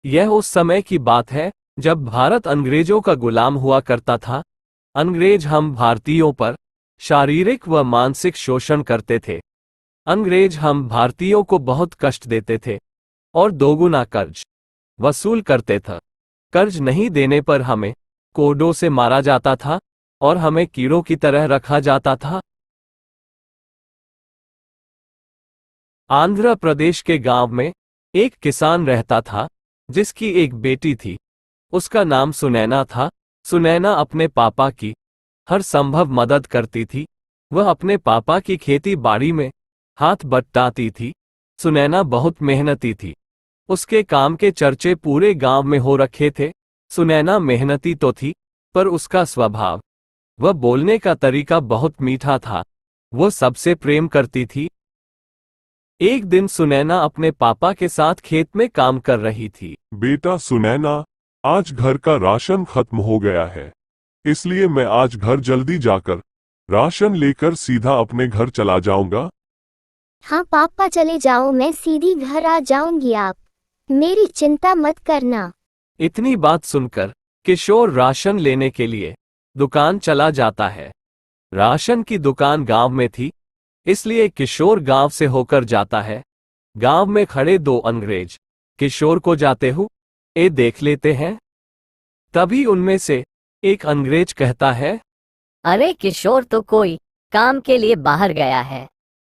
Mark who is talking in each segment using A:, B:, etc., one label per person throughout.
A: यह उस समय की बात है जब भारत अंग्रेजों का गुलाम हुआ करता था। अंग्रेज हम भारतीयों पर शारीरिक व मानसिक शोषण करते थे। अंग्रेज हम भारतीयों को बहुत कष्ट देते थे और दोगुना कर्ज वसूल करते थे। कर्ज नहीं देने पर हमें कोड़ों से मारा जाता था और हमें कीड़ों की तरह रखा जाता था। आंध्र प्रदेश के गांव में एक किसान रहता था जिसकी एक बेटी थी। उसका नाम सुनैना था। सुनैना अपने पापा की हर संभव मदद करती थी। वह अपने पापा की खेती बाड़ी में हाथ बटाती थी। सुनैना बहुत मेहनती थी। उसके काम के चर्चे पूरे गांव में हो रखे थे। सुनैना मेहनती तो थी, पर उसका स्वभाव वह बोलने का तरीका बहुत मीठा था। वो सबसे प्रेम करती थी। एक दिन सुनैना अपने पापा के साथ खेत में काम कर रही थी।
B: बेटा सुनैना, आज घर का राशन खत्म हो गया है, इसलिए मैं आज घर जल्दी जाकर राशन लेकर सीधा अपने घर चला जाऊंगा।
C: हाँ पापा चले जाओ, मैं सीधी घर आ जाऊंगी, आप मेरी चिंता मत करना।
A: इतनी बात सुनकर किशोर राशन लेने के लिए दुकान चला जाता है। राशन की दुकान गांव में थी, इसलिए किशोर गांव से होकर जाता है। गांव में खड़े दो अंग्रेज किशोर को जाते हुए देख लेते हैं। तभी उनमें से एक अंग्रेज कहता है,
D: अरे किशोर तो कोई काम के लिए बाहर गया है,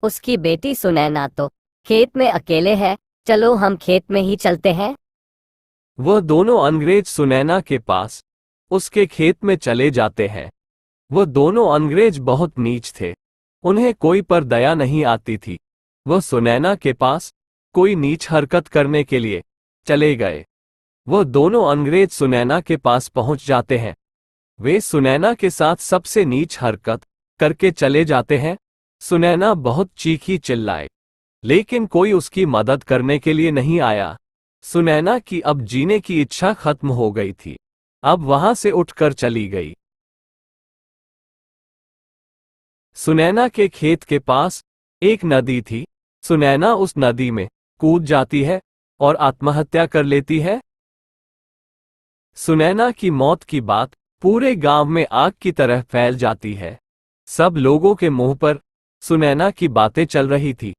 D: उसकी बेटी सुनैना तो खेत में अकेले है, चलो हम खेत में ही चलते हैं।
A: वह दोनों अंग्रेज सुनैना के पास उसके खेत में चले जाते हैं। वह दोनों अंग्रेज बहुत नीच थे, उन्हें कोई पर दया नहीं आती थी। वह सुनैना के पास कोई नीच हरकत करने के लिए चले गए। वह दोनों अंग्रेज सुनैना के पास पहुंच जाते हैं। वे सुनैना के साथ सबसे नीच हरकत करके चले जाते हैं। सुनैना बहुत चीखी चिल्लाए, लेकिन कोई उसकी मदद करने के लिए नहीं आया। सुनैना की अब जीने की इच्छा खत्म हो गई थी। अब वहां से उठकर चली गई। सुनैना के खेत के पास एक नदी थी। सुनैना उस नदी में कूद जाती है और आत्महत्या कर लेती है। सुनैना की मौत की बात पूरे गांव में आग की तरह फैल जाती है। सब लोगों के मुंह पर सुनैना की बातें चल रही थी।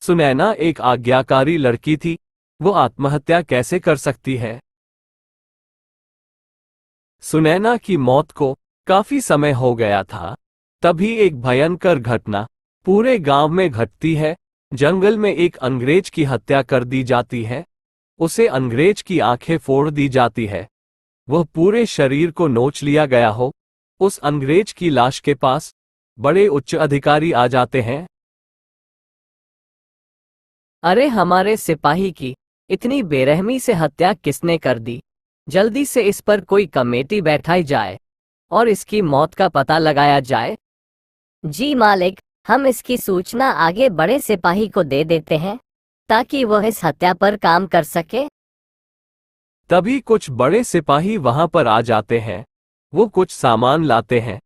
A: सुनैना एक आज्ञाकारी लड़की थी, वो आत्महत्या कैसे कर सकती है? सुनैना की मौत को काफी समय हो गया था। तभी एक भयंकर घटना पूरे गांव में घटती है। जंगल में एक अंग्रेज की हत्या कर दी जाती है। उसे अंग्रेज की आंखें फोड़ दी जाती है। वह पूरे शरीर को नोच लिया गया हो। उस अंग्रेज की लाश के पास बड़े उच्च अधिकारी आ जाते हैं।
D: अरे हमारे सिपाही की इतनी बेरहमी से हत्या किसने कर दी? जल्दी से इस पर कोई कमेटी बैठाई जाए और इसकी मौत का पता लगाया जाए। जी मालिक, हम इसकी सूचना आगे बड़े सिपाही को दे देते हैं ताकि वह इस हत्या पर काम कर सके।
A: तभी कुछ बड़े सिपाही वहां पर आ जाते हैं। वो कुछ सामान लाते हैं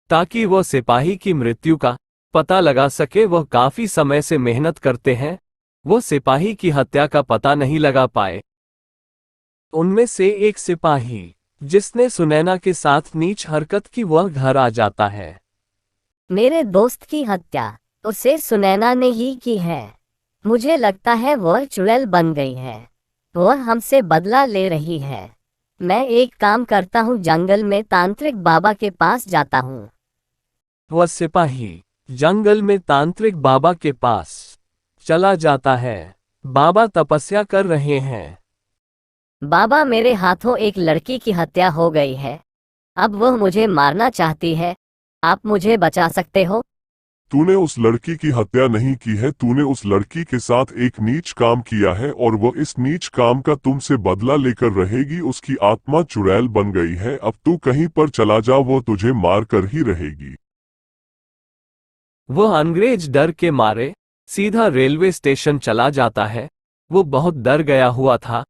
A: ताकि वह सिपाही की मृत्यु का पता लगा सके। वह काफी समय से मेहनत करते हैं, वो सिपाही की हत्या का पता नहीं लगा पाए। उनमें से एक सिपाही जिसने सुनैना के साथ नीच हरकत की, वह घर आ जाता है।
D: मेरे दोस्त की हत्या उसे सुनैना ने ही की है। मुझे लगता है वह चुड़ैल बन गई है, वह हमसे बदला ले रही है। मैं एक काम करता हूँ, जंगल में तांत्रिक बाबा के पास जाता हूँ।
A: वह सिपाही जंगल में तांत्रिक बाबा के पास चला जाता है। बाबा तपस्या कर रहे हैं।
D: बाबा, मेरे हाथों एक लड़की की हत्या हो गई है, अब वह मुझे मारना चाहती है, आप मुझे बचा सकते हो?
B: तूने उस लड़की की हत्या नहीं की है, तूने उस लड़की के साथ एक नीच काम किया है और वो इस नीच काम का तुमसे बदला लेकर रहेगी। उसकी आत्मा चुड़ैल बन गई है, अब तू कहीं पर चला जा, वो तुझे मार कर ही रहेगी।
A: वह अंग्रेज डर के मारे सीधा रेलवे स्टेशन चला जाता है। वो बहुत डर गया हुआ था।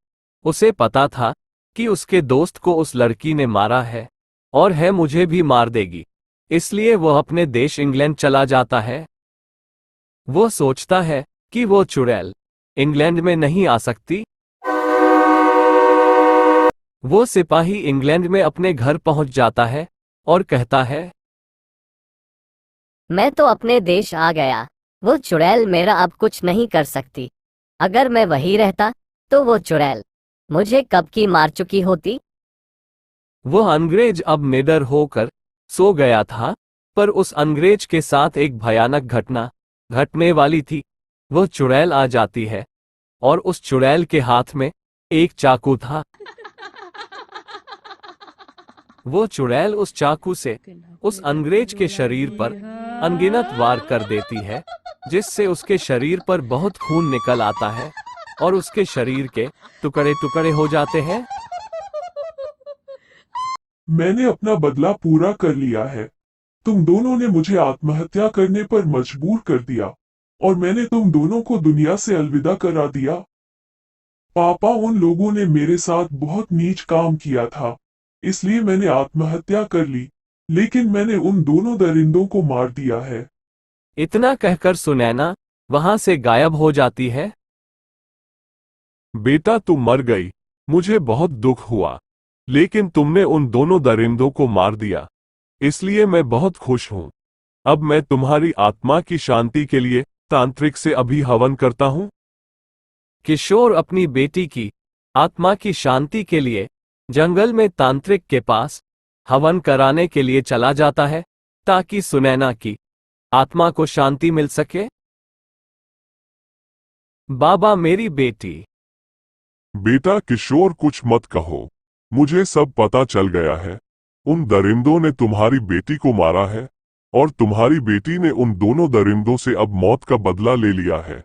A: उसे पता था कि उसके दोस्त को उस लड़की ने मारा है और मुझे भी मार देगी, इसलिए वह अपने देश इंग्लैंड चला जाता है। वो सोचता है कि वो चुड़ैल इंग्लैंड में नहीं आ सकती। वो सिपाही इंग्लैंड में अपने घर पहुंच जाता है और कहता है,
D: मैं तो अपने देश आ गया। वो चुड़ैल मेरा अब कुछ नहीं कर सकती। अगर मैं वहीं रहता तो वो चुड़ैल मुझे कब की मार चुकी होती।
A: वह अंग्रेज अब निडर होकर सो गया था, पर उस अंग्रेज के साथ एक भयानक घटना घटने वाली थी। वह चुड़ैल आ जाती है और उस चुड़ैल के हाथ में एक चाकू था। वो चुड़ैल उस चाकू से उस अंग्रेज के शरीर पर अनगिनत वार कर देती है, जिससे उसके शरीर पर बहुत खून निकल आता है और उसके शरीर के टुकड़े टुकड़े हो जाते हैं।
B: मैंने अपना बदला पूरा कर लिया है। तुम दोनों ने मुझे आत्महत्या करने पर मजबूर कर दिया और मैंने तुम दोनों को दुनिया से अलविदा करा दिया। पापा, उन लोगों ने मेरे साथ बहुत नीच काम किया था, इसलिए मैंने आत्महत्या कर ली, लेकिन मैंने उन दोनों दरिंदों को मार दिया है।
A: इतना कहकर सुनैना वहां से गायब हो जाती है।
B: बेटा, तुम मर गई। मुझे बहुत दुख हुआ, लेकिन तुमने उन दोनों दरिंदों को मार दिया, इसलिए मैं बहुत खुश हूं। अब मैं तुम्हारी आत्मा की शांति के लिए तांत्रिक से अभी हवन करता हूं।
A: किशोर अपनी बेटी की आत्मा की शांति के लिए जंगल में तांत्रिक के पास हवन कराने के लिए चला जाता है, ताकि सुनैना की आत्मा को शांति मिल सके। बाबा, मेरी बेटी।
B: बेटा किशोर, कुछ मत कहो। मुझे सब पता चल गया है। उन दरिंदों ने तुम्हारी बेटी को मारा है और तुम्हारी बेटी ने उन दोनों दरिंदों से अब मौत का बदला ले लिया है।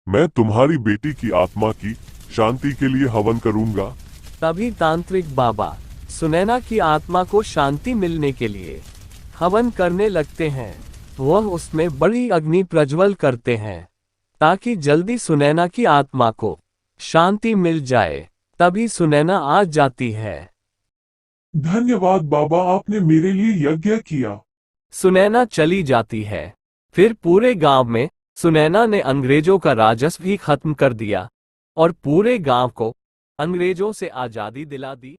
B: मैं तुम्हारी बेटी की आत्मा की शांति के लिए हवन करूंगा।
A: तभी तांत्रिक बाबा सुनैना की आत्मा को शांति मिलने के लिए हवन करने लगते हैं। वह उसमें बड़ी अग्नि प्रज्वल करते हैं ताकि जल्दी सुनैना की आत्मा को शांति मिल जाए। तभी सुनैना आ जाती है।
B: धन्यवाद बाबा, आपने मेरे लिए यज्ञ किया।
A: सुनैना चली जाती है। फिर पूरे गांव में सुनैना ने अंग्रेजों का राजस्व भी खत्म कर दिया और पूरे गांव को अंग्रेजों से आजादी दिला दी।